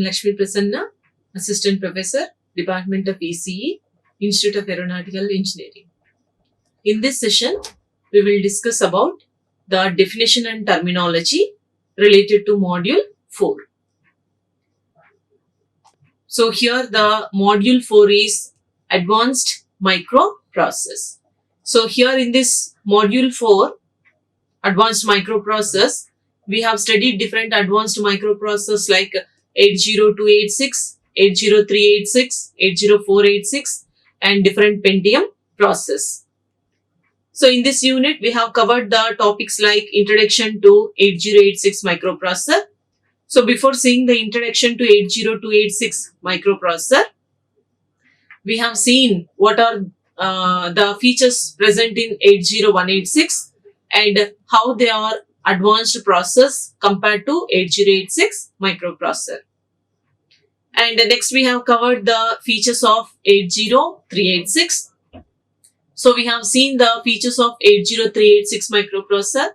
Lakshmi Prasanna, Assistant Professor, Department of ECE, Institute of Aeronautical Engineering. In this session, we will discuss about the definition and terminology related to Module 4. So here the Module 4 is Advanced Microprocess. So here in this Module 4, Advanced Microprocess, we have studied different advanced microprocessors like 80286, 80386, 80486 and different pentium process. So in this unit, we have covered the topics like Introduction to 8086 microprocessor. So before seeing the introduction to 80286 microprocessor, we have seen what are the features present in 80186 and how they are advanced process compared to 8086 microprocessor. And next we have covered the features of 80386. So we have seen the features of 80386 microprocessor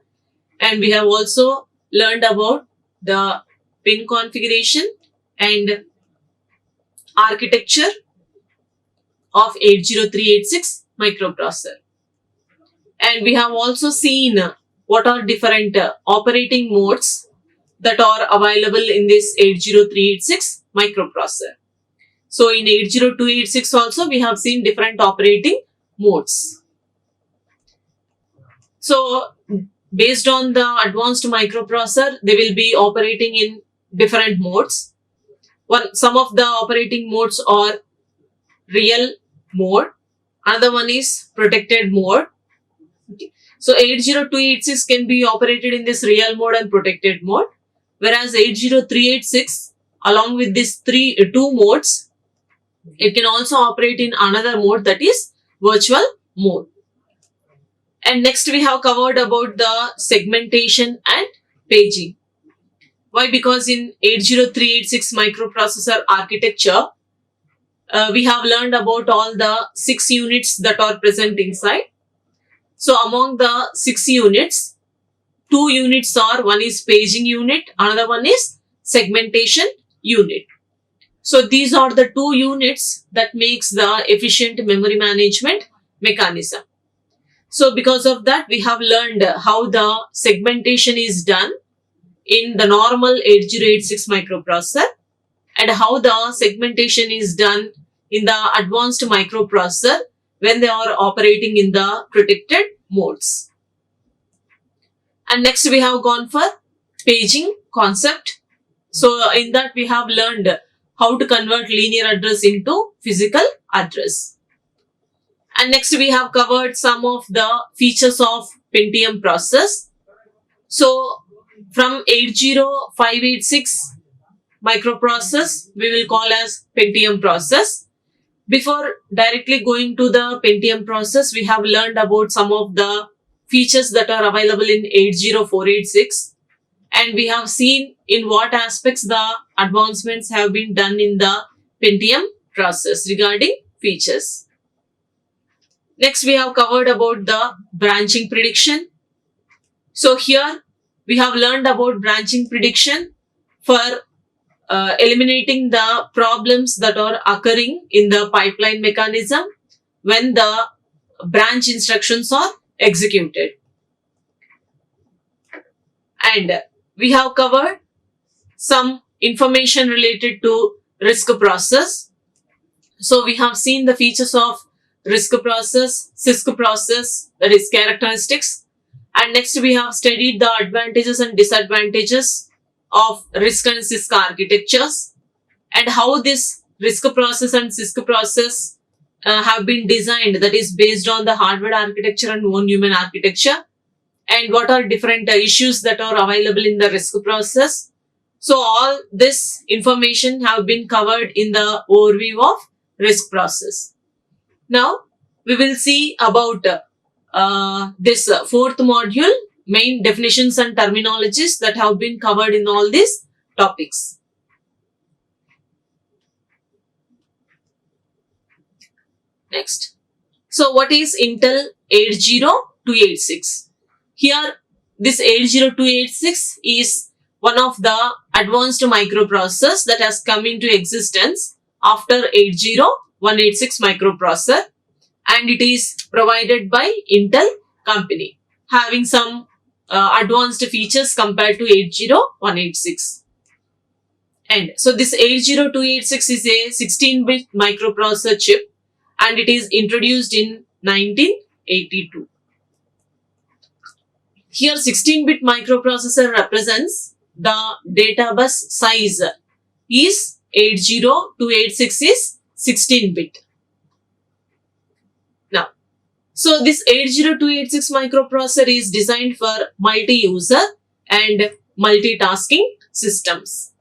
and we have also learned about the pin configuration and architecture of 80386 microprocessor. And we have also seen what are different operating modes that are available in this 80386 microprocessor. So in 80286 also we have seen different operating modes. So based on the advanced microprocessor, they will be operating in different modes. Some of the operating modes are real mode, another one is protected mode. Okay. So 80286 can be operated in this real mode and protected mode, whereas 80386 along with these two modes, it can also operate in another mode, that is virtual mode. And next we have covered about the segmentation and paging. Why? Because in 80386 microprocessor architecture, we have learned about all the 6 units that are present inside. So among the 6 units, 2 units are, one is paging unit, another one is segmentation unit. So these are the 2 units that makes the efficient memory management mechanism. So because of that, we have learned how the segmentation is done in the normal 8086 microprocessor and how the segmentation is done in the advanced microprocessor when they are operating in the protected modes. And next we have gone for paging concept. So in that we have learned how to convert linear address into physical address. And next we have covered some of the features of pentium process. So from 80586 microprocess, we will call as pentium process. Before directly going to the pentium process, we have learned about some of the features that are available in 80486 and we have seen in what aspects the advancements have been done in the pentium process regarding features. Next we have covered about the branching prediction. So here we have learned about branching prediction for eliminating the problems that are occurring in the pipeline mechanism when the branch instructions are executed. And we have covered some information related to RISC process. So we have seen the features of RISC process, Cisco process, that is characteristics. And next we have studied the advantages and disadvantages of RISC and CISC architectures and how this RISC process and CISC process have been designed, that is based on the hardware architecture and von Neumann architecture, and what are different issues that are available in the RISC process. So all this information have been covered in the overview of RISC process. Now we will see about this 4th module, main definitions and terminologies that have been covered in all these topics. Next. So what is Intel 80286? Here this 80286 is one of the advanced microprocessors that has come into existence after 80186 microprocessor, and it is provided by Intel company, having some advanced features compared to 80186. And so this 80286 is a 16-bit microprocessor chip, and it is introduced in 1982. Here 16-bit microprocessor represents the data bus size is 80286 is 16-bit. Now, so this 80286 microprocessor is designed for multi-user and multitasking systems.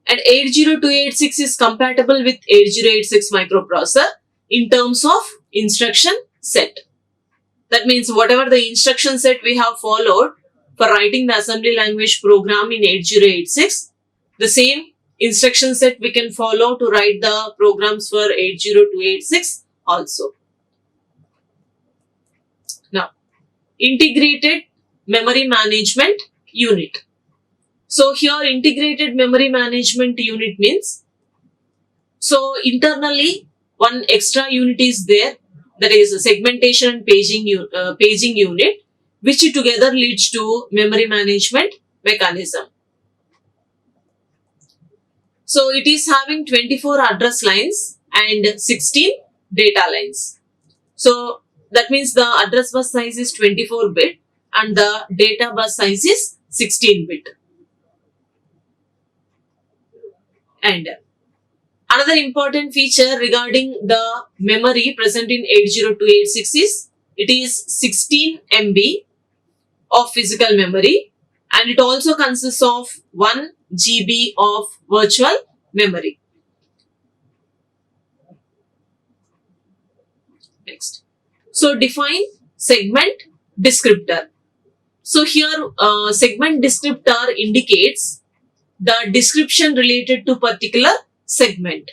And 80286 is compatible with 8086 microprocessor in terms of instruction set. That means whatever the instruction set we have followed for writing the assembly language program in 8086, the same instruction set we can follow to write the programs for 80286 also. Now, integrated memory management unit. So here integrated memory management unit means, so internally one extra unit is there, that is a segmentation and paging unit, which together leads to memory management mechanism. So it is having 24 address lines and 16 data lines. So that means the address bus size is 24-bit and the data bus size is 16-bit. And another important feature regarding the memory present in 80286 is it is 16 MB of physical memory, and it also consists of 1 GB of virtual memory. Next. So define segment descriptor. So here segment descriptor indicates the description related to particular segment.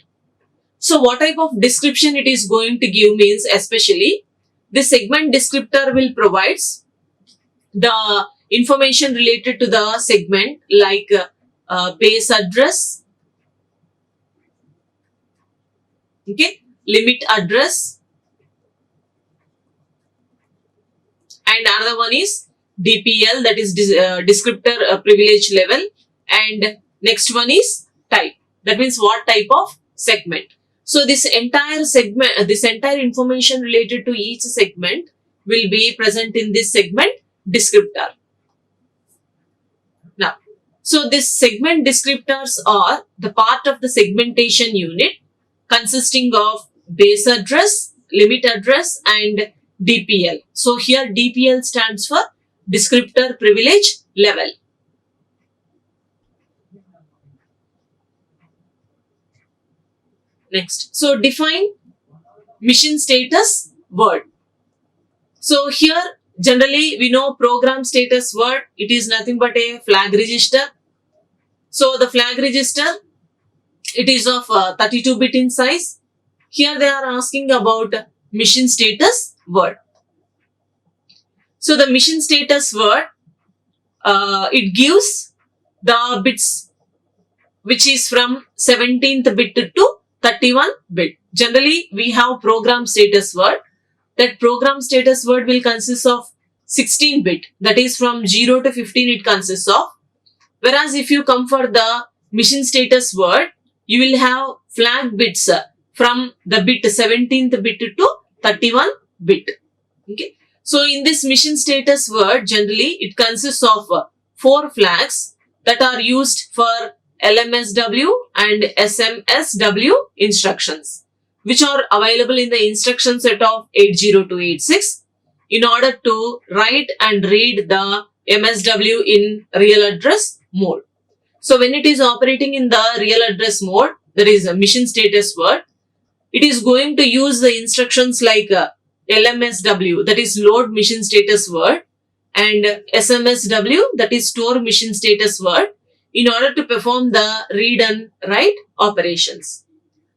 So what type of description it is going to give means, especially the segment descriptor will provide the information related to the segment like base address, okay, limit address, and another one is DPL, that is descriptor privilege level, and next one is type, that means what type of segment. So this entire segment, this entire information related to each segment will be present in this segment descriptor. Now, so this segment descriptors are the part of the segmentation unit consisting of base address, limit address, and DPL. So here DPL stands for descriptor privilege level. Next, so define mission status word. So here generally we know program status word, it is nothing but a flag register. So the flag register, it is of 32-bit in size. Here they are asking about mission status word. So the mission status word, it gives the bits which is from 17th bit to 31 bit. Generally we have program status word. That program status word will consist of 16 bit, that is from 0 to 15 it consists of. Whereas if you come for the mission status word, you will have flag bits from the bit 17th bit to 31 bit. Okay. So in this mission status word, generally it consists of 4 flags that are used for LMSW and SMSW instructions, which are available in the instruction set of 80286 in order to write and read the MSW in real address mode. So when it is operating in the real address mode, that is a mission status word, it is going to use the instructions like LMSW, that is load mission status word, and SMSW, that is store mission status word, in order to perform the read and write operations.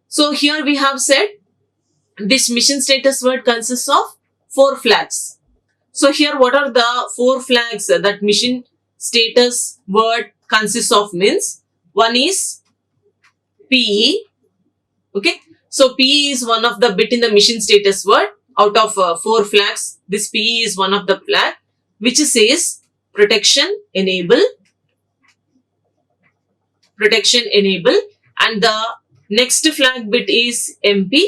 So here we have said this mission status word consists of 4 flags. So here what are the 4 flags that mission status word consists of means one is PE. Okay, so PE is one of the bit in the machine status word. Out of 4 flags, this PE is one of the flag which says protection enable, and the next flag bit is MP.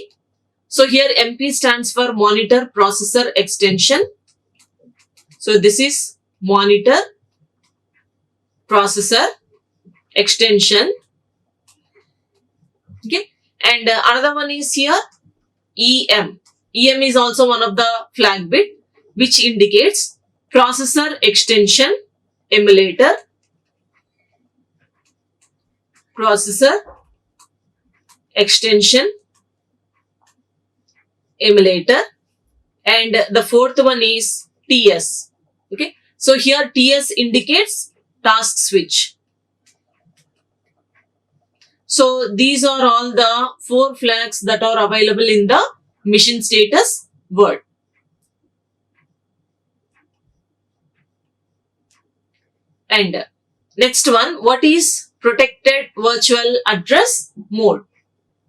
So here MP stands for monitor processor extension. So this is monitor processor extension. Okay, and another one is here EM. EM is also one of the flag bit which indicates processor extension emulator, processor extension emulator, and the fourth one is TS. Okay, so here TS indicates task switch. So these are all the 4 flags that are available in the mission status word. And next one, what is protected virtual address mode?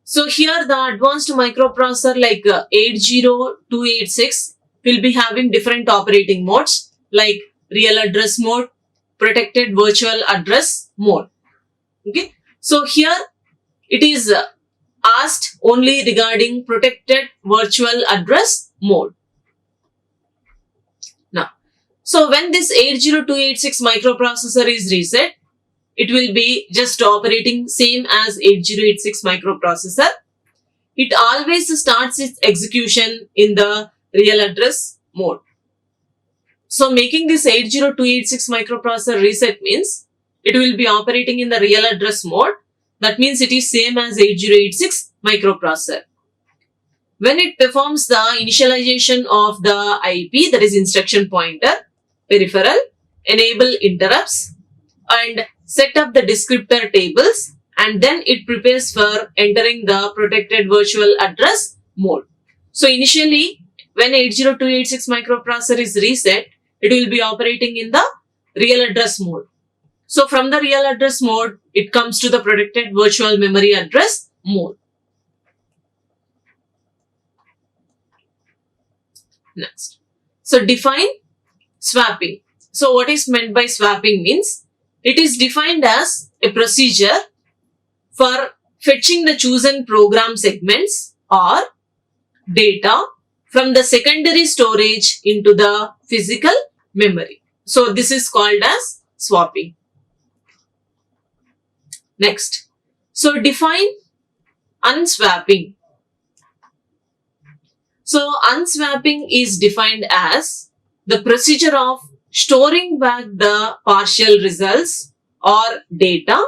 So here the advanced microprocessor like 80286 will be having different operating modes like real address mode, protected virtual address mode. Okay, so here it is asked only regarding protected virtual address mode. Now, so when this 80286 microprocessor is reset, it will be just operating same as 8086 microprocessor. It always starts its execution in the real address mode. So making this 80286 microprocessor reset means it will be operating in the real address mode. That means it is same as 8086 microprocessor. When it performs the initialization of the IP, that is instruction pointer, peripheral, enable interrupts, and set up the descriptor tables, and then it prepares for entering the protected virtual address mode. So initially, when 80286 microprocessor is reset, it will be operating in the real address mode. So from the real address mode, it comes to the protected virtual memory address mode. Next. So define swapping. So what is meant by swapping means it is defined as a procedure for fetching the chosen program segments or data from the secondary storage into the physical memory. So this is called as swapping. Next, so define unswapping. So unswapping is defined as the procedure of storing back the partial results or data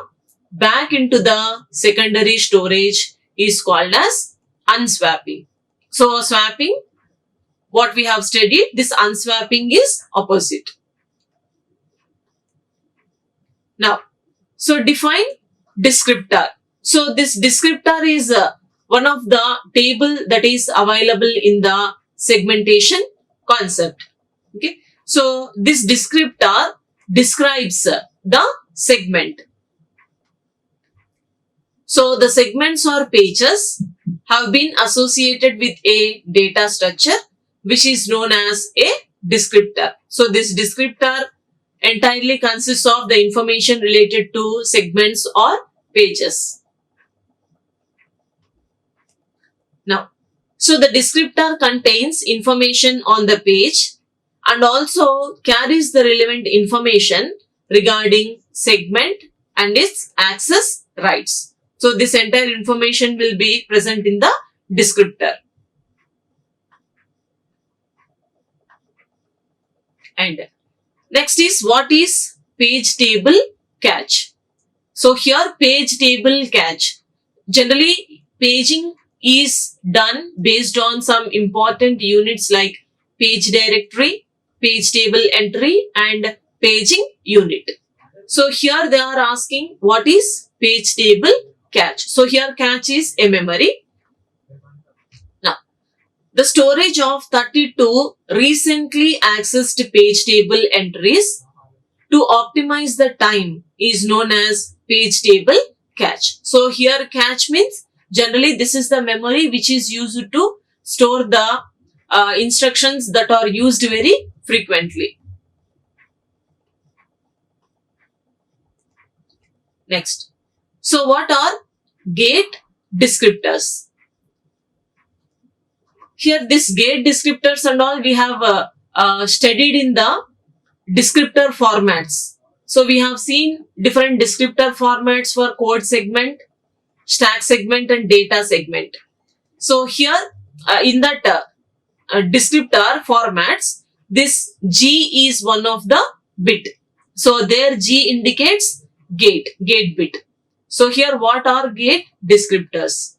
back into the secondary storage is called as unswapping. So swapping, what we have studied, this unswapping is opposite. Now, so define descriptor. So this descriptor is one of the table that is available in the segmentation concept. Okay, so this descriptor describes the segment. So the segments or pages have been associated with a data structure which is known as a descriptor. So this descriptor entirely consists of the information related to segments or pages. Now, so the descriptor contains information on the page and also carries the relevant information regarding segment and its access rights. So this entire information will be present in the descriptor. And next is what is page table cache. So here page table cache. Generally paging is done based on some important units like page directory, page table entry and paging unit. So here they are asking what is page table cache. So here cache is a memory. Now, the storage of 32 recently accessed page table entries to optimize the time is known as page table cache. So here cache means generally this is the memory which is used to store the instructions that are used very frequently. Next. So what are gate descriptors? Here this gate descriptors and all we have studied in the descriptor formats. So we have seen different descriptor formats for code segment, stack segment and data segment. So here in that descriptor formats, this G is one of the bit. So there G indicates gate bit. So here what are gate descriptors?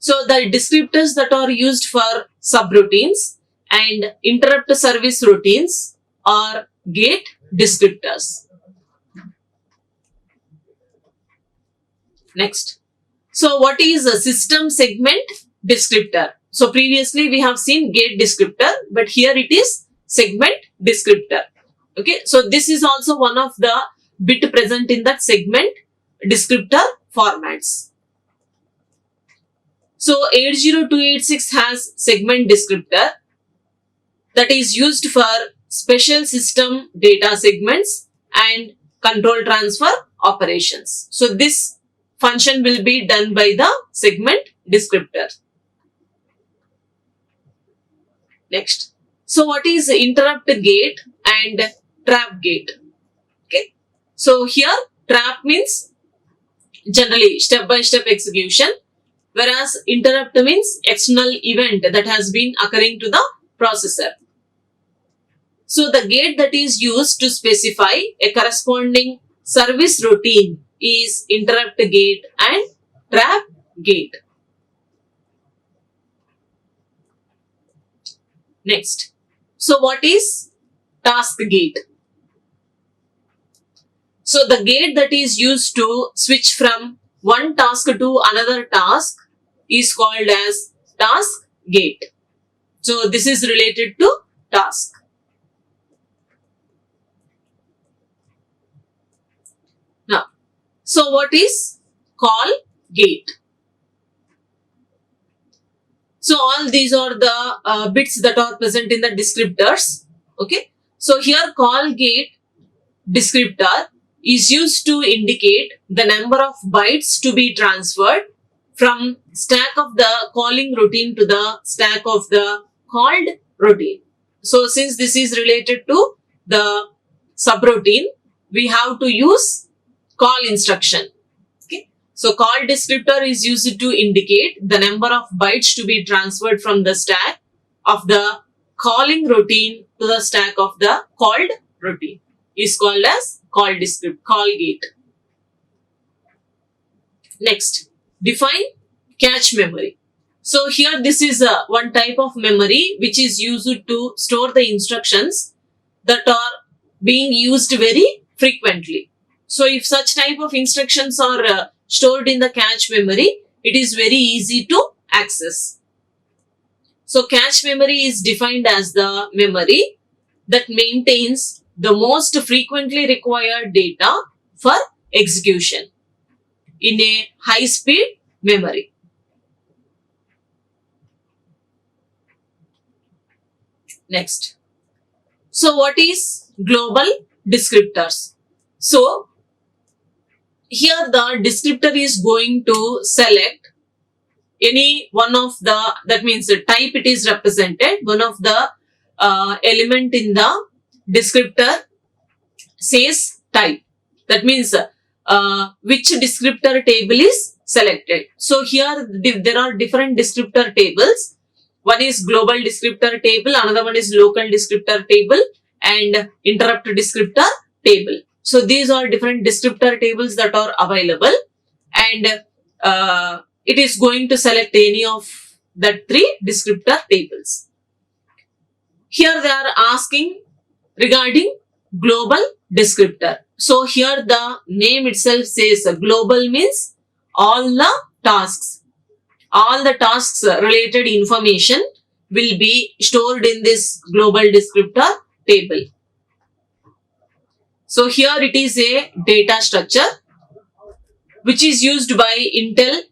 So the descriptors that are used for subroutines and interrupt service routines are gate descriptors. Next. So what is a system segment descriptor? So previously we have seen gate descriptor, but here it is segment descriptor. Okay. So this is also one of the bit present in that segment descriptor formats. So 80286 has segment descriptor that is used for special system data segments and control transfer operations. So this function will be done by the segment descriptor. Next. So what is interrupt gate and trap gate? Okay. So here trap means generally step-by-step execution, whereas interrupt means external event that has been occurring to the processor. So the gate that is used to specify a corresponding service routine is interrupt gate and trap gate. Next. So what is task gate? So the gate that is used to switch from one task to another task is called as task gate. So this is related to task. Now, so what is call gate? So all these are the bits that are present in the descriptors. Okay. So here call gate descriptor is used to indicate the number of bytes to be transferred from stack of the calling routine to the stack of the called routine. So since this is related to the subroutine, we have to use call instruction. Okay. So call descriptor is used to indicate the number of bytes to be transferred from the stack of the calling routine to the stack of the called routine is called as call gate. Next, define cache memory. So here this is one type of memory which is used to store the instructions that are being used very frequently. So if such type of instructions are stored in the cache memory, it is very easy to access. So cache memory is defined as the memory that maintains the most frequently required data for execution in a high-speed memory. Next. So what is global descriptors? So here the descriptor is going to select any one of the, that means the type it is represented, one of the element in the descriptor says type. That means which descriptor table is selected. So here there are different descriptor tables. One is global descriptor table, another one is local descriptor table and interrupt descriptor table. So these are different descriptor tables that are available, and it is going to select any of the three descriptor tables. Here they are asking regarding global descriptor. So here the name itself says global means all the tasks related information will be stored in this global descriptor table. So here it is a data structure which is used by Intel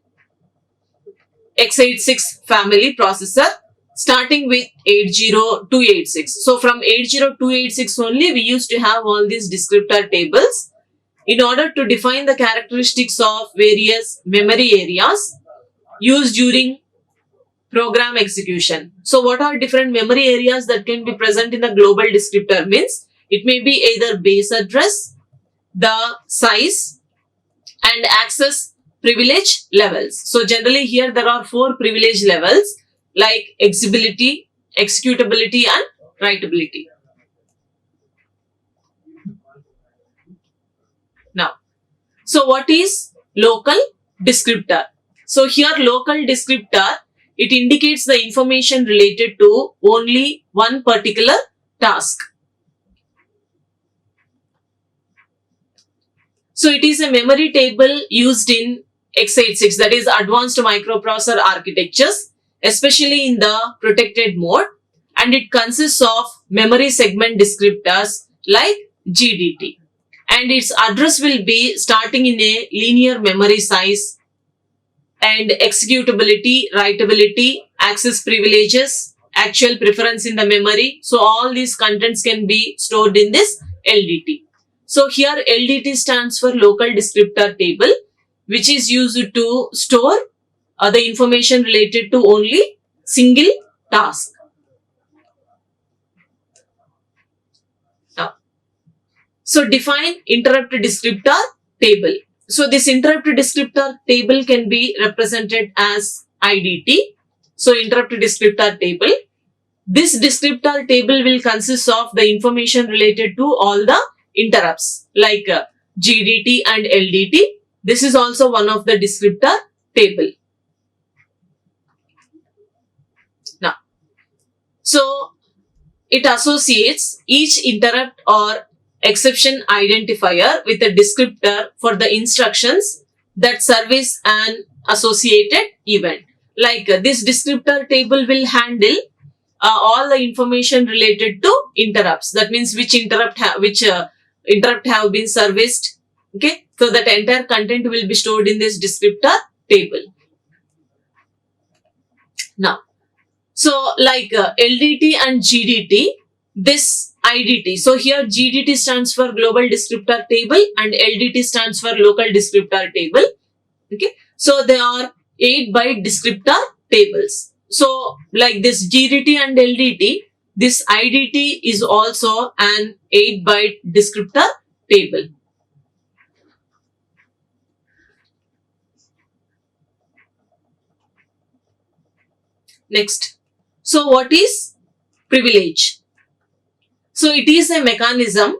x86 family processor starting with 80286. So from 80286 only we used to have all these descriptor tables in order to define the characteristics of various memory areas used during program execution. So what are different memory areas that can be present in the global descriptor means it may be either base address, the size and access privilege levels. So generally here there are 4 privilege levels like executability, and writability. Now, so what is local descriptor? So here local descriptor, it indicates the information related to only one particular task. So it is a memory table used in x86, that is advanced microprocessor architectures, especially in the protected mode, and it consists of memory segment descriptors like GDT, and its address will be starting in a linear memory size, and executability, writability, access privileges, actual preference in the memory. So all these contents can be stored in this LDT. So here LDT stands for local descriptor table, which is used to store the information related to only single task. Now, so define interrupt descriptor table. So this interrupt descriptor table can be represented as IDT. So interrupt descriptor table. This descriptor table will consist of the information related to all the interrupts like GDT and LDT. This is also one of the descriptor table. Now, so it associates each interrupt or exception identifier with a descriptor for the instructions that service an associated event. Like this descriptor table will handle all the information related to interrupts. That means which interrupt have been serviced. Okay, so that entire content will be stored in this descriptor table. Now, so like LDT and GDT, this IDT. So here GDT stands for global descriptor table and LDT stands for local descriptor table. Okay, so they are 8-byte descriptor tables. So like this GDT and LDT, this IDT is also an 8-byte descriptor table. Next, so what is privilege? So it is a mechanism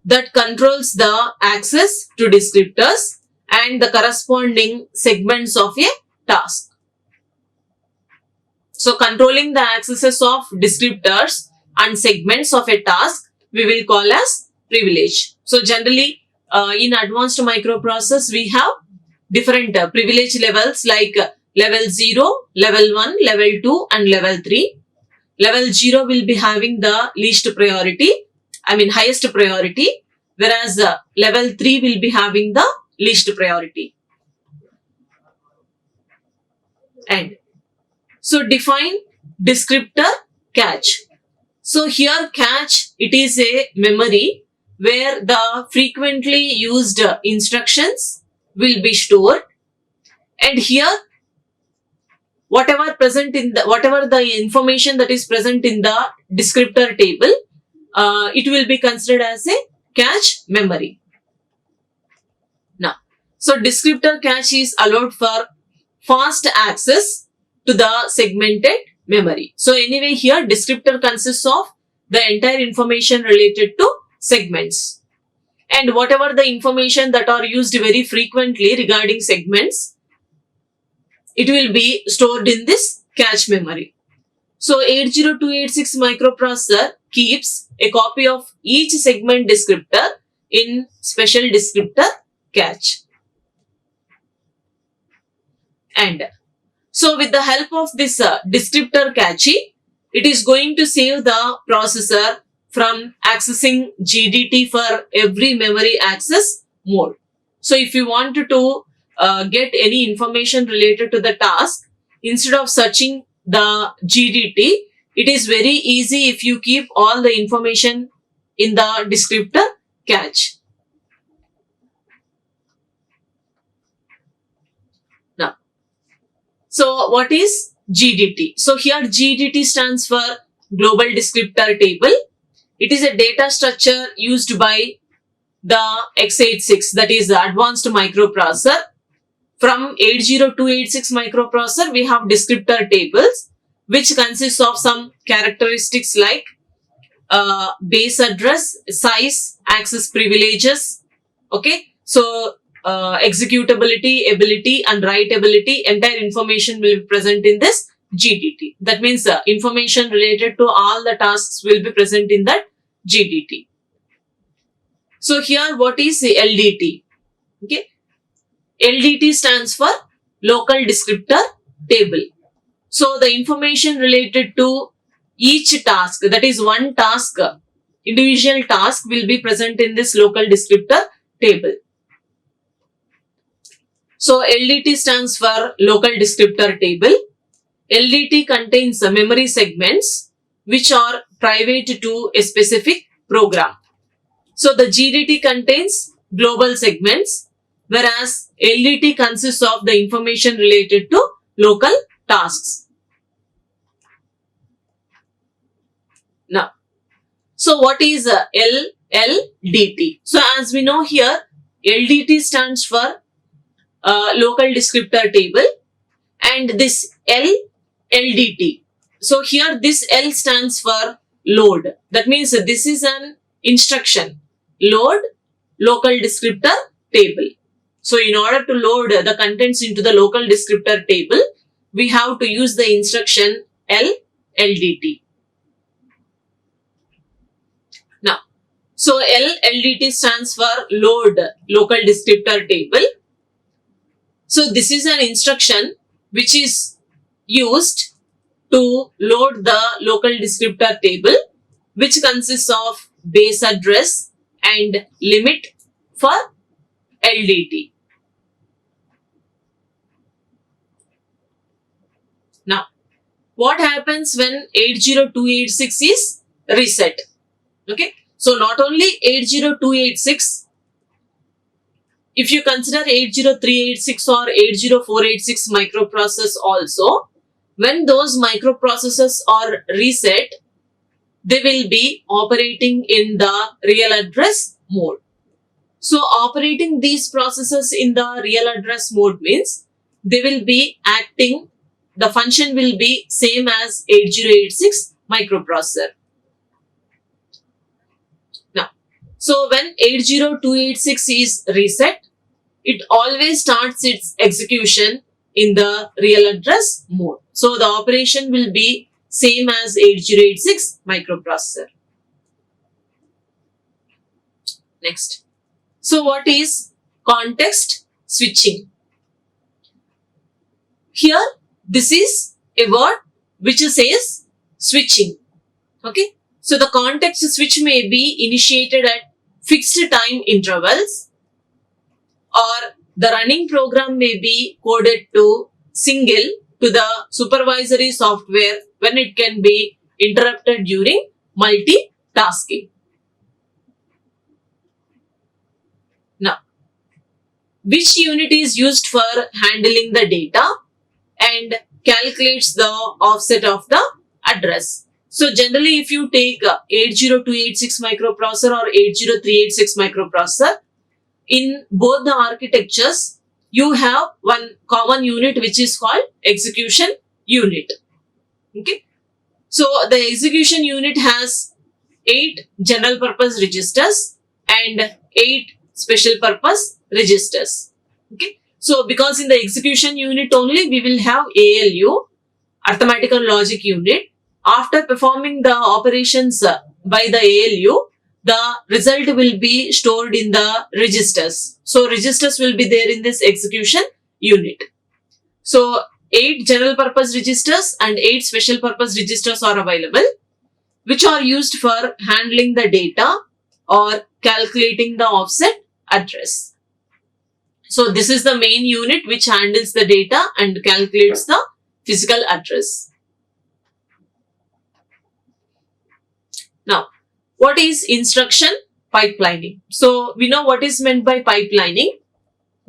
that controls the access to descriptors and the corresponding segments of a task. So controlling the accesses of descriptors and segments of a task we will call as privilege. So generally in advanced microprocessors we have different privilege levels like level 0, level 1, level 2 and level 3. Level 0 will be having the least priority, highest priority, whereas level 3 will be having the least priority. And so define descriptor cache. So here cache, it is a memory where the frequently used instructions will be stored, and here whatever the information that is present in the descriptor table, it will be considered as a cache memory. Now, so descriptor cache is allowed for fast access to the segmented memory. So anyway, here descriptor consists of the entire information related to segments, and whatever the information that are used very frequently regarding segments, it will be stored in this cache memory. So 80286 microprocessor keeps a copy of each segment descriptor in special descriptor cache. And so with the help of this descriptor cache, it is going to save the processor from accessing GDT for every memory access mode. So if you want to get any information related to the task, instead of searching the GDT, it is very easy if you keep all the information in the descriptor cache. Now, so what is GDT? So here GDT stands for Global Descriptor Table. It is a data structure used by the x86, that is the advanced microprocessor. From 80286 microprocessor, we have descriptor tables, which consists of some characteristics like base address, size, access privileges. Okay, so executability, ability, and writability, entire information will be present in this GDT. That means information related to all the tasks will be present in that GDT. So here, what is the LDT? Okay, LDT stands for Local Descriptor Table. So the information related to each task, that is one task, individual task will be present in this local descriptor table. So LDT stands for Local Descriptor Table. LDT contains the memory segments which are private to a specific program. So the GDT contains global segments, whereas LDT consists of the information related to local tasks. Now, so what is LLDT? So as we know here, LDT stands for Local Descriptor Table, and this LLDT. So here this L stands for load. That means this is an instruction. Load Local Descriptor Table. So in order to load the contents into the local descriptor table, we have to use the instruction LLDT. Now, so LLDT stands for Load Local Descriptor Table. So this is an instruction which is used to load the local descriptor table, which consists of base address and limit for LDT. Now, what happens when 80286 is reset? Okay, so not only 80286, if you consider 80386 or 80486 microprocessors also, when those microprocessors are reset, they will be operating in the real address mode. So operating these processors in the real address mode means they will be acting, the function will be same as 8086 microprocessor. Now, so when 80286 is reset, it always starts its execution in the real address mode. So the operation will be same as 8086 microprocessor. Next. So what is context switching? Here, this is a word which says switching. Okay. So the context switch may be initiated at fixed time intervals, or the running program may be coded to single to the supervisory software when it can be interrupted during multitasking. Now, which unit is used for handling the data and calculates the offset of the address? So generally, if you take 80286 microprocessor or 80386 microprocessor, in both the architectures, you have one common unit which is called execution unit. Okay. So the execution unit has 8 general purpose registers and 8 special purpose registers. Okay. So because in the execution unit only we will have ALU, arithmetic and logic unit. After performing the operations by the ALU, the result will be stored in the registers. So registers will be there in this execution unit. So 8 general purpose registers and 8 special purpose registers are available. which are used for handling the data or calculating the offset address. So this is the main unit which handles the data and calculates the physical address. Now, what is instruction pipelining? So we know what is meant by pipelining.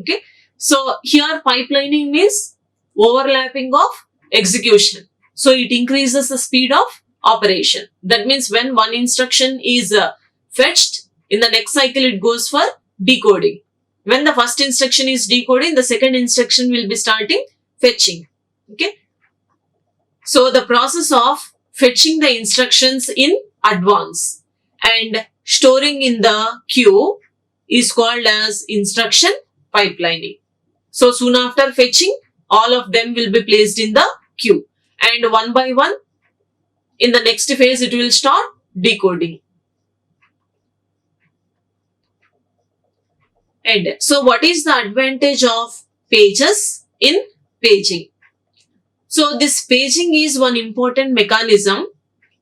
Okay. So here pipelining means overlapping of execution. So it increases the speed of operation. That means when one instruction is fetched, in the next cycle it goes for decoding. When the first instruction is decoding, the second instruction will be starting fetching. Okay. So the process of fetching the instructions in advance and storing in the queue is called as instruction pipelining. So soon after fetching, all of them will be placed in the queue, and one by one in the next phase it will start decoding. And so what is the advantage of pages in paging? So this paging is one important mechanism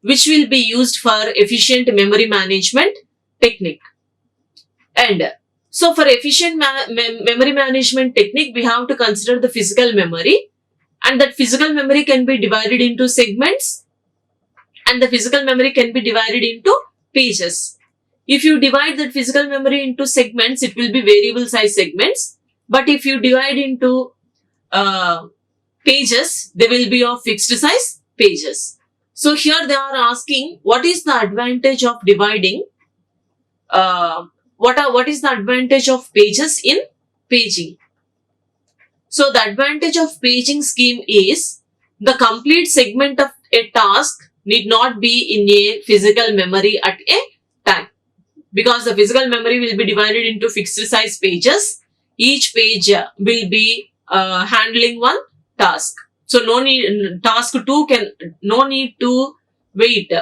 which will be used for efficient memory management technique. And so for efficient memory management technique, we have to consider the physical memory, and that physical memory can be divided into segments, and the physical memory can be divided into pages. If you divide that physical memory into segments, it will be variable size segments. But if you divide into pages, they will be of fixed size pages. So here they are asking, what is the advantage of dividing? What is the advantage of pages in paging? So the advantage of paging scheme is the complete segment of a task need not be in a physical memory at a time, because the physical memory will be divided into fixed size pages. Each page will be handling one task. So no need to wait.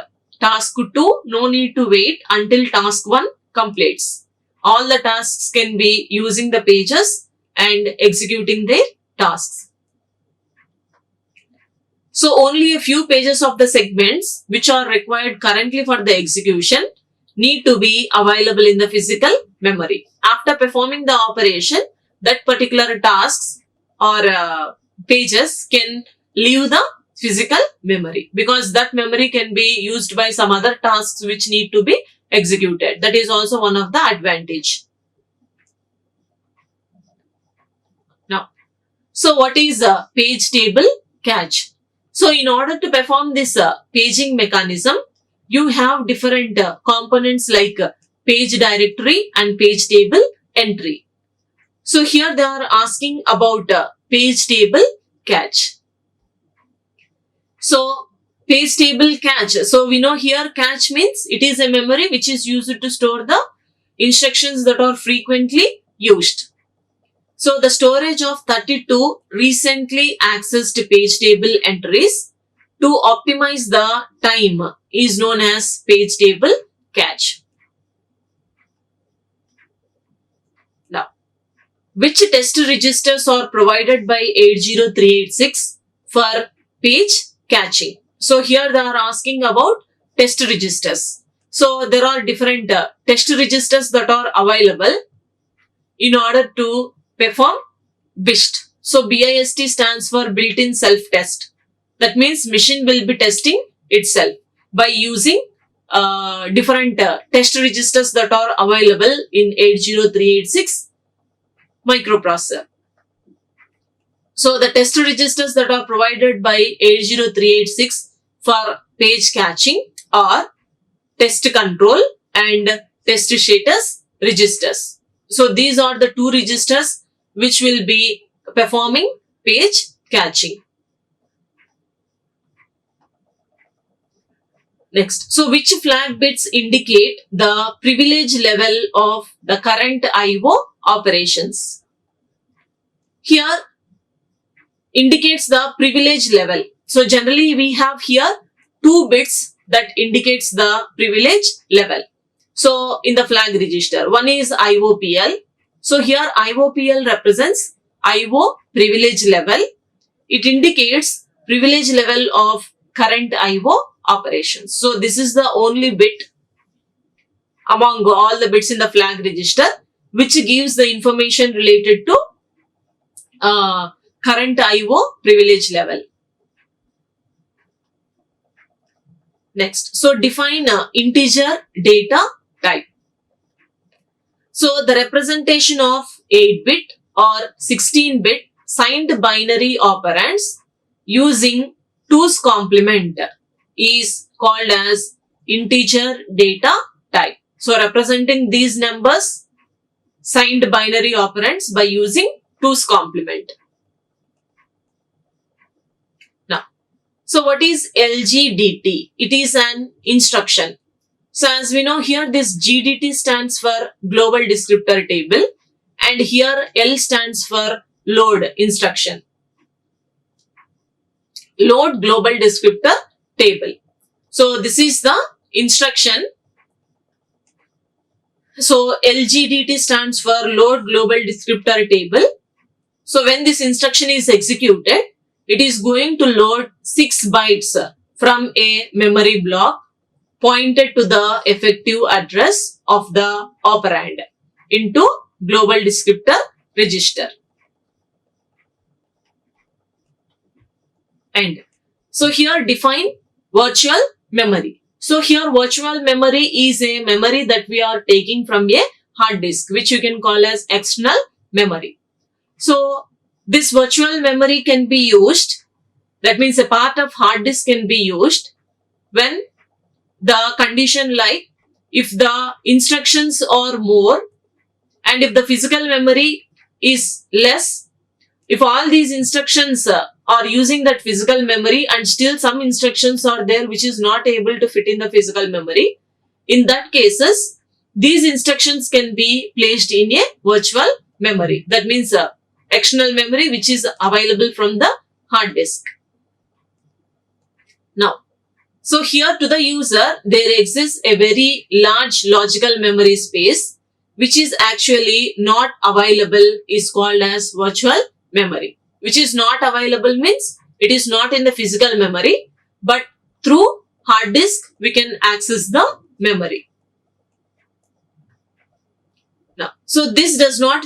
Task 2, no need to wait until task 1 completes. All the tasks can be using the pages and executing their tasks. So only a few pages of the segments which are required currently for the execution need to be available in the physical memory. After performing the operation, that particular tasks or pages can leave the physical memory, because that memory can be used by some other tasks which need to be executed. That is also one of the advantage. Now, so what is a page table cache? So in order to perform this paging mechanism, you have different components like page directory and page table entry. So here they are asking about page table cache. So page table cache. So we know here cache means it is a memory which is used to store the instructions that are frequently used. So the storage of 32 recently accessed page table entries to optimize the time is known as page table cache. Now, which test registers are provided by 80386 for page caching? So here they are asking about test registers. So there are different test registers that are available in order to perform BIST. So BIST stands for built-in self-test. That means machine will be testing itself by using different test registers that are available in 80386 microprocessor. So the test registers that are provided by 80386 for page caching are test control and test status registers. So these are the two registers which will be performing page caching. Next, so which flag bits indicate the privilege level of the current IO operations? Here indicates the privilege level. So generally we have here 2 bits that indicates the privilege level. So in the flag register, one is IOPL. So here IOPL represents IO privilege level. It indicates privilege level of current IO operations. So this is the only bit among all the bits in the flag register which gives the information related to current IO privilege level. Next, so define integer data type. So the representation of 8-bit or 16-bit signed binary operands using 2's complement is called as integer data type. So representing these numbers signed binary operands by using 2's complement. Now, so what is LGDT? It is an instruction. So as we know here, this GDT stands for global descriptor table and here L stands for load instruction. Load global descriptor table. So this is the instruction. So LGDT stands for load global descriptor table. So when this instruction is executed, it is going to load 6 bytes from a memory block pointed to the effective address of the operand into global descriptor register. And so here define virtual memory. So here virtual memory is a memory that we are taking from a hard disk, which you can call as external memory. So this virtual memory can be used, that means a part of hard disk can be used when the condition like if the instructions are more and if the physical memory is less, if all these instructions are using that physical memory and still some instructions are there which is not able to fit in the physical memory, in that cases, these instructions can be placed in a virtual memory. That means external memory which is available from the hard disk. Now, so here to the user, there exists a very large logical memory space which is actually not available is called as virtual memory. Which is not available means it is not in the physical memory, but through hard disk we can access the memory. Now, so this is not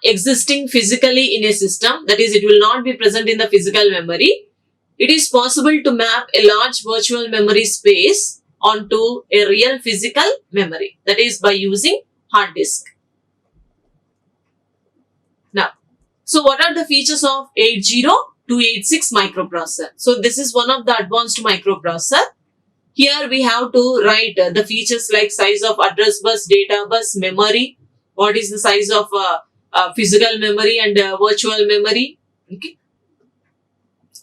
existing physically in a system, that is it will not be present in the physical memory. It is possible to map a large virtual memory space onto a real physical memory, that is by using hard disk. Now, so what are the features of 80286 microprocessor? So this is one of the advanced microprocessor. Here we have to write the features like size of address bus, data bus, memory, what is the size of physical memory and virtual memory. Okay.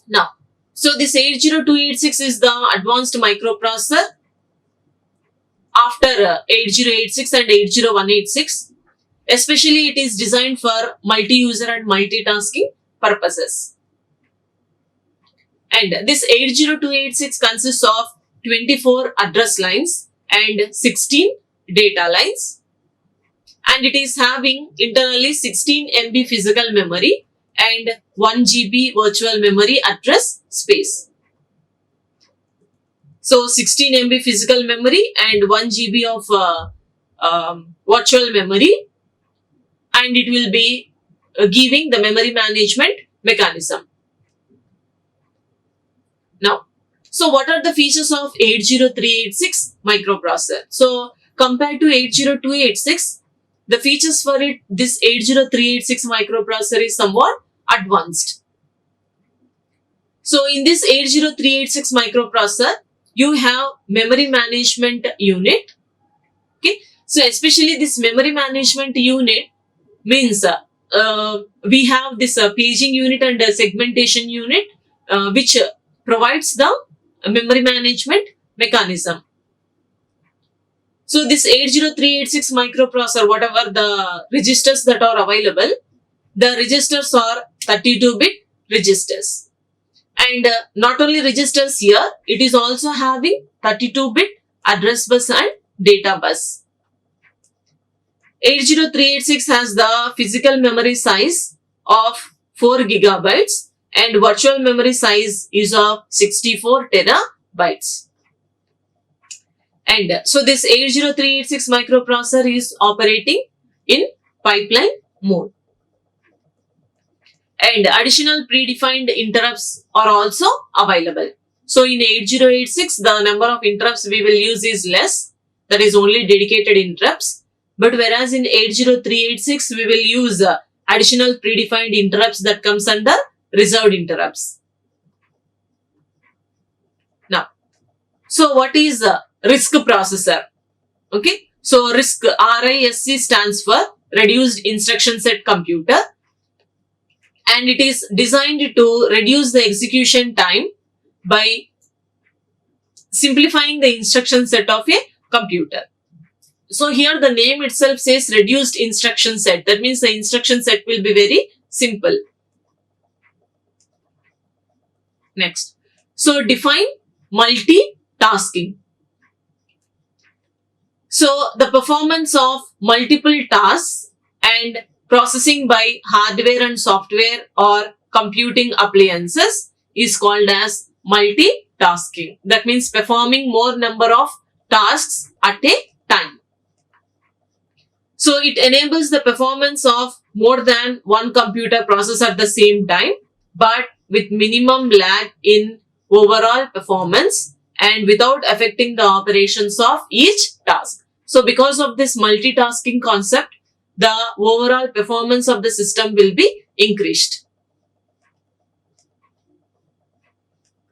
Now, so this 80286 is the advanced microprocessor after 8086 and 80186. Especially it is designed for multi-user and multitasking purposes. And this 80286 consists of 24 address lines and 16 data lines. And it is having internally 16 MB physical memory and 1 GB virtual memory address space. So 16 MB physical memory and 1 GB of virtual memory, and it will be giving the memory management mechanism. Now, so what are the features of 80386 microprocessor? So compared to 80286, the features for it, this 80386 microprocessor is somewhat advanced. So in this 80386 microprocessor, you have memory management unit. Okay, so especially this memory management unit means we have this paging unit and segmentation unit which provides the memory management mechanism. So this 80386 microprocessor, whatever the registers that are available, the registers are 32-bit registers. And not only registers here, it is also having 32-bit address bus and data bus. 80386 has the physical memory size of 4 gigabytes and virtual memory size is of 64 terabytes. And so this 80386 microprocessor is operating in pipeline mode. And additional predefined interrupts are also available. So in 8086, the number of interrupts we will use is less, that is only dedicated interrupts. But whereas in 80386, we will use additional predefined interrupts that comes under reserved interrupts. Now, so what is a RISC processor? Okay, so RISC, RISC stands for Reduced Instruction Set Computer, and it is designed to reduce the execution time by simplifying the instruction set of a computer. So here the name itself says reduced instruction set. That means the instruction set will be very simple. Next. So define multitasking. So the performance of multiple tasks and processing by hardware and software or computing appliances is called as multitasking. That means performing more number of tasks at a time. So it enables the performance of more than one computer process at the same time, but with minimum lag in overall performance and without affecting the operations of each task. So because of this multitasking concept, the overall performance of the system will be increased.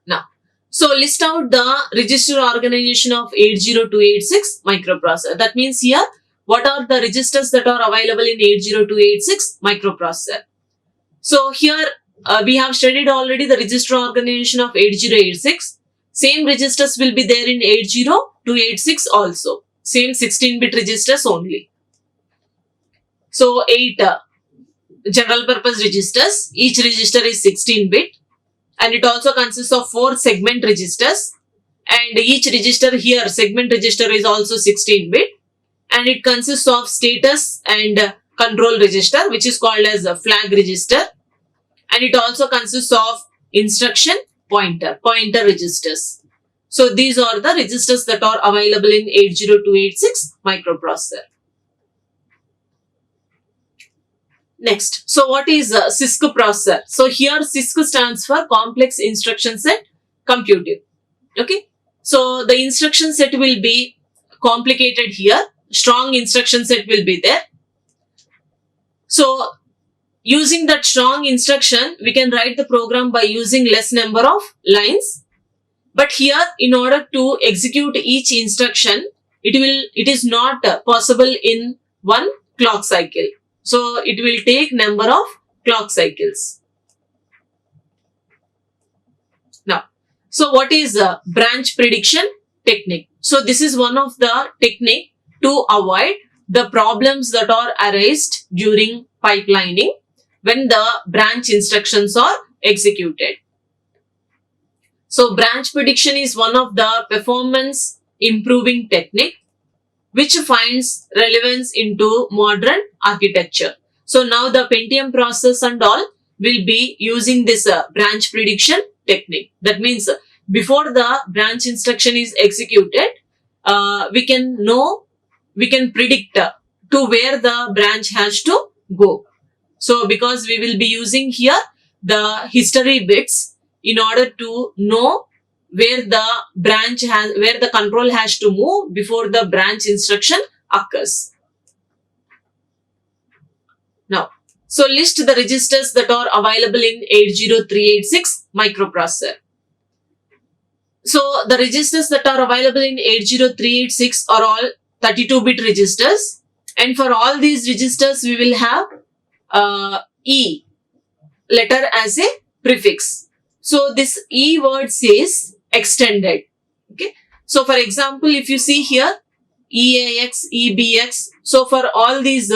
Now, so list out the register organization of 80286 microprocessor. That means here, what are the registers that are available in 80286 microprocessor? So here we have studied already the register organization of 8086. Same registers will be there in 80286 also. Same 16-bit registers only. So 8 general purpose registers. Each register is 16-bit. And it also consists of 4 segment registers. And each register here, segment register, is also 16-bit. And it consists of status and control register, which is called as a flag register. And it also consists of instruction pointer registers. So these are the registers that are available in 80286 microprocessor. Next, so what is Cisco processor? So here Cisco stands for Complex Instruction Set Computing. Okay, so the instruction set will be complicated here. Strong instruction set will be there. So using that strong instruction, we can write the program by using less number of lines. But here, in order to execute each instruction, it is not possible in one clock cycle. So it will take number of clock cycles. Now, so what is branch prediction technique? So this is one of the technique to avoid the problems that are arised during pipelining when the branch instructions are executed. So branch prediction is one of the performance improving technique which finds relevance into modern architecture. So now the Pentium process and all will be using this branch prediction technique. That means before the branch instruction is executed, we can predict to where the branch has to go. So because we will be using here the history bits in order to know where the control has to move before the branch instruction occurs. Now, so list the registers that are available in 80386 microprocessor. So the registers that are available in 80386 are all 32-bit registers, and for all these registers we will have E letter as a prefix. So this E word says extended. Okay. So for example, if you see here EAX, EBX. So for all these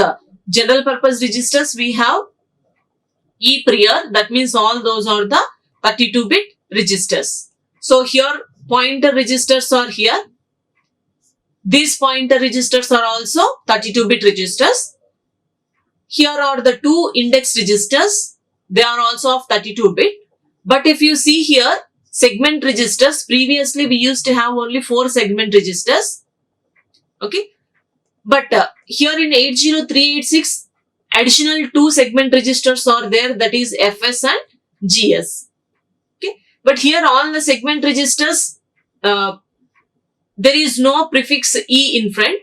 general purpose registers, we have E prior. That means all those are the 32-bit registers. So here pointer registers are here. These pointer registers are also 32-bit registers. Here are the 2 index registers. They are also of 32-bit. But if you see here, segment registers, previously we used to have only 4 segment registers. Okay. But here in 80386, additional 2 segment registers are there, that is FS and GS. Okay. But here all the segment registers, there is no prefix E in front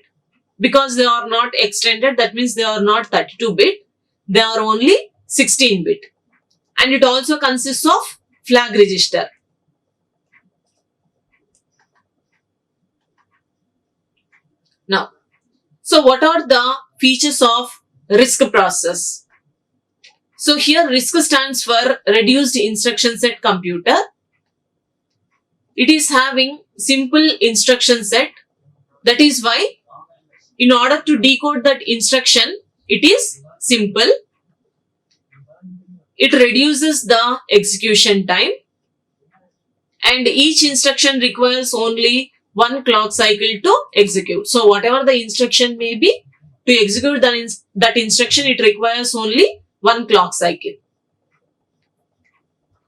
because they are not extended. That means they are not 32-bit. They are only 16-bit. And it also consists of flag register. Now, so what are the features of RISC process? So here RISC stands for Reduced Instruction Set Computer. It is having simple instruction set. That is why in order to decode that instruction, it is simple. It reduces the execution time. And each instruction requires only 1 clock cycle to execute. So whatever the instruction may be, to execute that instruction, it requires only 1 clock cycle.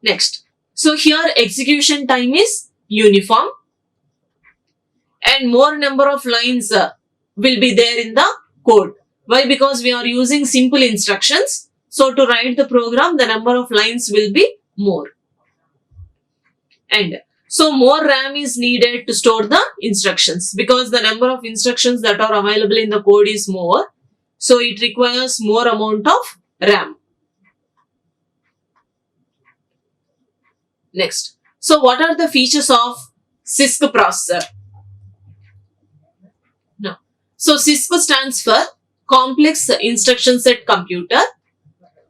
Next. So here execution time is uniform. And more number of lines will be there in the code. Why? Because we are using simple instructions. So to write the program, the number of lines will be more. And so more RAM is needed to store the instructions because the number of instructions that are available in the code is more. So it requires more amount of RAM. Next. So what are the features of Cisco processor? Now, so Cisco stands for Complex Instruction Set Computer.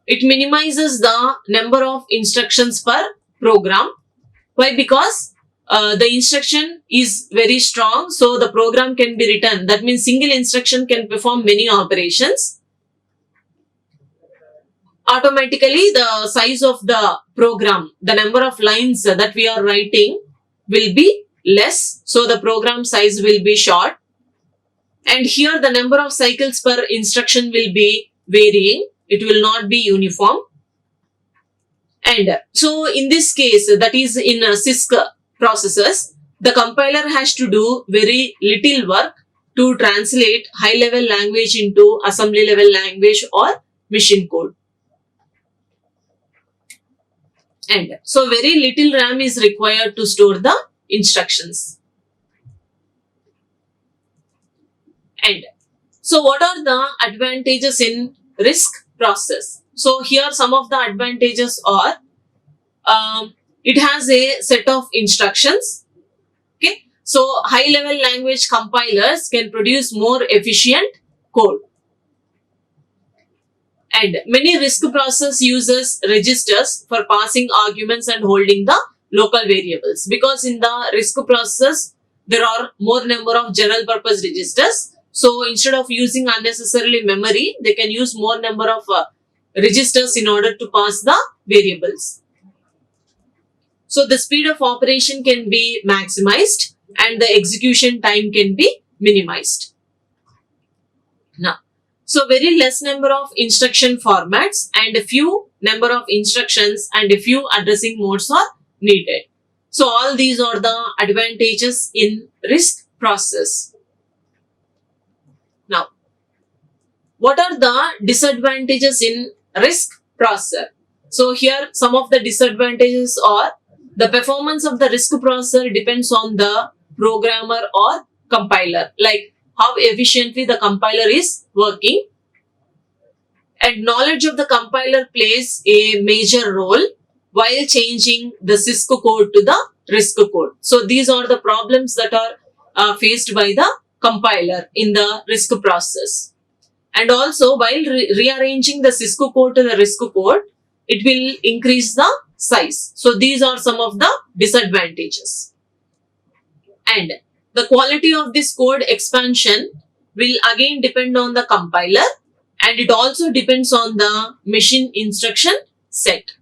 It minimizes the number of instructions per program. Why? Because the instruction is very strong, so the program can be written. That means single instruction can perform many operations. Automatically, the size of the program, the number of lines that we are writing will be less, so the program size will be short. And here the number of cycles per instruction will be varying. It will not be uniform. And so in this case, that is in Cisco processors, the compiler has to do very little work to translate high-level language into assembly-level language or machine code. And so very little RAM is required to store the instructions. And so what are the advantages in RISC process? So here some of the advantages are, it has a set of instructions. Okay, so high level language compilers can produce more efficient code. And many RISC process uses registers for passing arguments and holding the local variables, because in the RISC process there are more number of general purpose registers. So instead of using unnecessarily memory, they can use more number of registers in order to pass the variables. So the speed of operation can be maximized and the execution time can be minimized. Now, so very less number of instruction formats and a few number of instructions and a few addressing modes are needed. So all these are the advantages in RISC process. Now, what are the disadvantages in RISC processor? So here some of the disadvantages are, the performance of the RISC processor depends on the programmer or compiler, like how efficiently the compiler is working. And knowledge of the compiler plays a major role while changing the Cisco code to the RISC code. So these are the problems that are faced by the compiler in the RISC process. And also while rearranging the Cisco code to the RISC code, it will increase the size. So these are some of the disadvantages. And the quality of this code expansion will again depend on the compiler, and it also depends on the machine instruction set.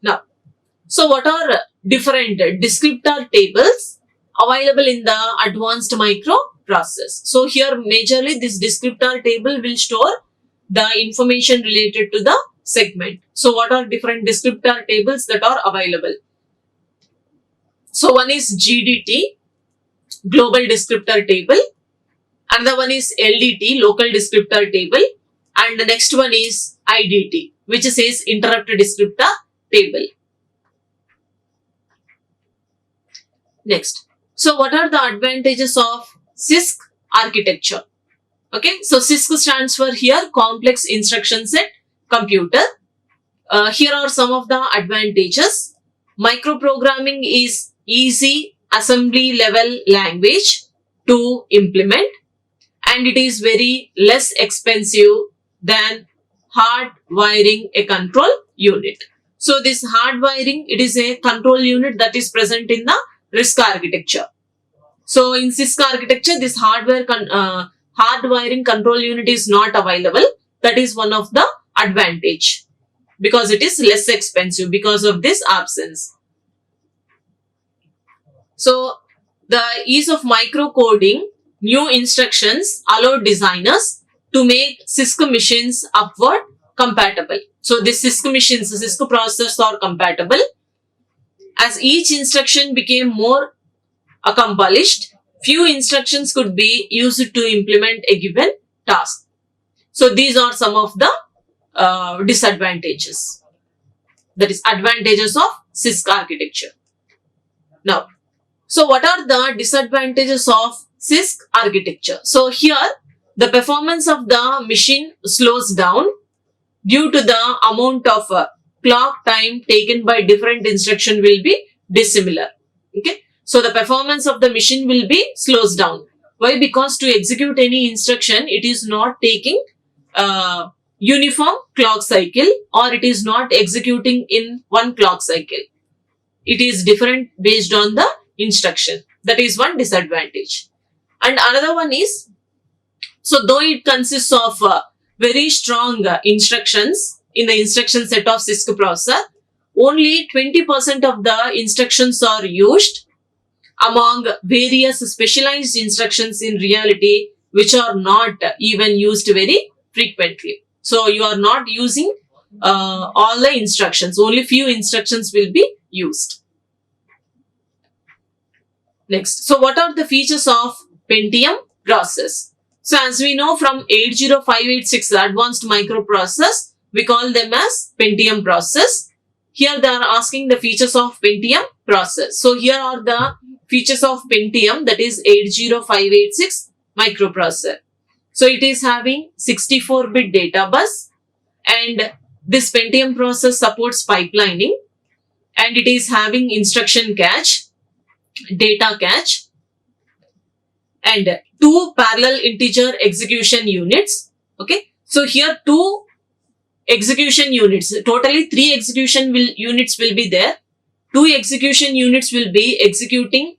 Now, so what are different descriptor tables available in the advanced microprocessor? So here majorly this descriptor table will store the information related to the segment. So what are different descriptor tables that are available? So one is GDT, global descriptor table. Another one is LDT, local descriptor table. And the next one is IDT, which says interrupt descriptor table. Next. So what are the advantages of CISC architecture? Okay, so CISC stands for here complex instruction set computer. Here are some of the advantages. Microprogramming is easy assembly level language to implement, and it is very less expensive than hard wiring a control unit. So this hard wiring, it is a control unit that is present in the RISC architecture. So in CISC architecture, this hard wiring control unit is not available. That is one of the advantage, because it is less expensive because of this absence. So the ease of microcoding, new instructions allow designers to make CISC machines upward compatible. So this CISC machines, Cisco processors are compatible. As each instruction became more accomplished, few instructions could be used to implement a given task. So these are some of the disadvantages. That is advantages of CISC architecture. Now, so what are the disadvantages of CISC architecture? So here, the performance of the machine slows down due to the amount of clock time taken by different instruction will be dissimilar. Okay, so the performance of the machine will be slows down. Why? Because to execute any instruction, it is not taking uniform clock cycle, or it is not executing in one clock cycle. It is different based on the instruction. That is one disadvantage. And another one is, so though it consists of very strong instructions in the instruction set of Cisco processor, only 20% of the instructions are used among various specialized instructions in reality, which are not even used very frequently. So you are not using all the instructions, only few instructions will be used. Next, so what are the features of Pentium process? So as we know from 80586, the advanced microprocessors, we call them as Pentium process. Here they are asking the features of Pentium process. So here are the features of Pentium, that is 80586 microprocessor. So it is having 64-bit data bus, and this Pentium process supports pipelining, and it is having instruction cache, data cache, and 2 parallel integer execution units. Okay, so here 2 execution units, totally 3 execution units will be there. 2 execution units will be executing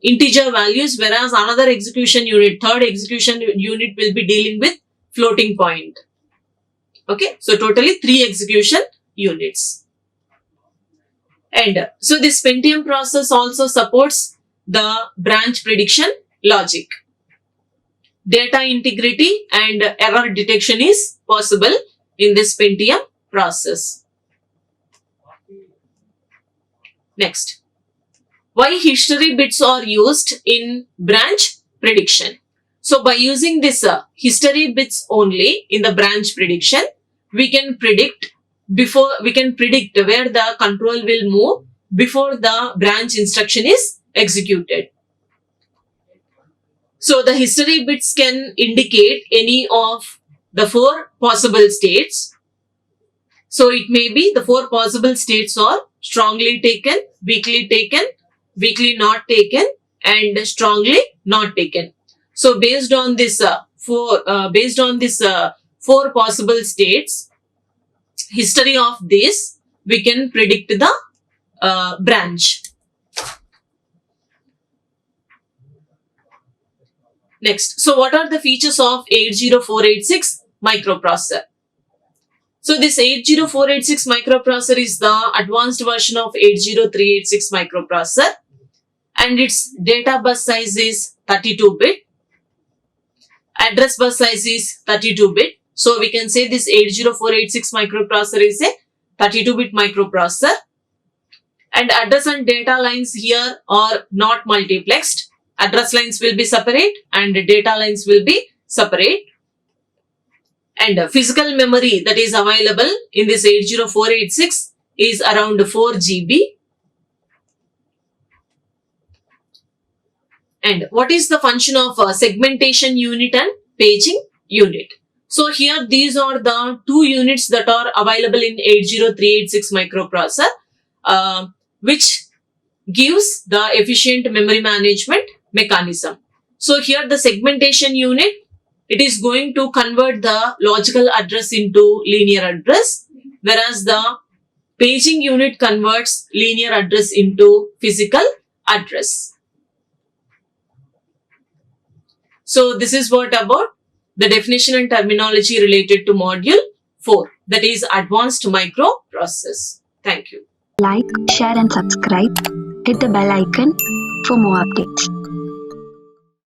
integer values, whereas another execution unit, third execution unit, will be dealing with floating point. Okay, so totally 3 execution units. And so this Pentium process also supports the branch prediction logic. Data integrity and error detection is possible in this Pentium process. Next, why history bits are used in branch prediction? So by using this history bits only in the branch prediction, we can predict where the control will move before the branch instruction is executed. So the history bits can indicate any of the 4 possible states. So it may be the 4 possible states are strongly taken, weakly not taken, and strongly not taken. So based on this 4 possible states, history of this, we can predict the branch. Next, so what are the features of 80486 microprocessor? So this 80486 microprocessor is the advanced version of 80386 microprocessor, and its data bus size is 32-bit, address bus size is 32-bit, So we can say this 80486 microprocessor is a 32-bit microprocessor, and address and data lines here are not multiplexed. Address lines will be separate and data lines will be separate. And physical memory that is available in this 80486 is around 4 GB. And what is the function of segmentation unit and paging unit? So here these are the two units that are available in 80386 microprocessor, which gives the efficient memory management mechanism. So here the segmentation unit, it is going to convert the logical address into linear address, whereas the paging unit converts linear address into physical address. So this is what about the definition and terminology related to module 4, that is advanced microprocessors. Thank you. Like, share and subscribe. Hit the bell icon for more updates.